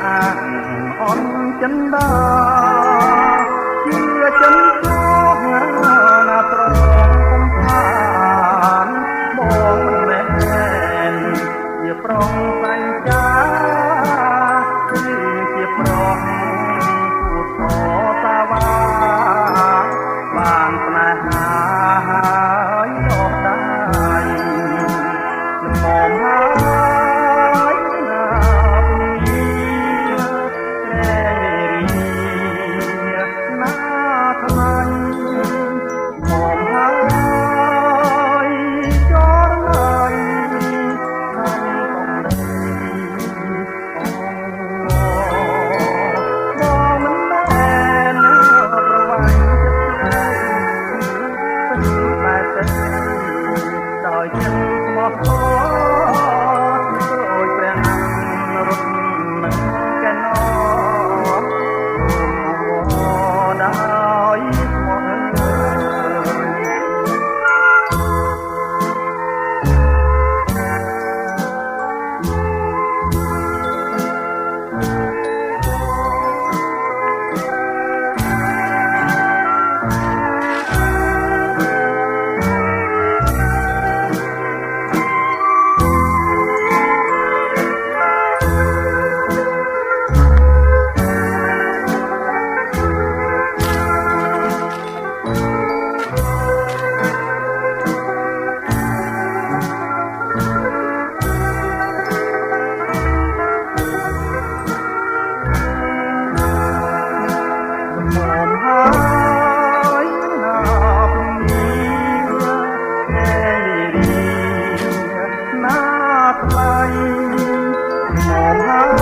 អន់ចិនដាជាចិនខោណាប្រកំខានបងមិនមែនជាប្រុងសាញ់ចាគឺជាប្រុងគូថតាវ៉ាបានស្នេហាហើយដោះដៃល្មមហើយណាពីណាថ្លៃមកហើយចរណៃតាមកំដីបងមិនមែនប្រវាញ់ចិត្តតែតែដោយចិត្តស្មោះត្រង់ប្រួយព្រះរត់មិនកែណោដោយស្មោះហើយណាពីណាថ្លៃមកហើយ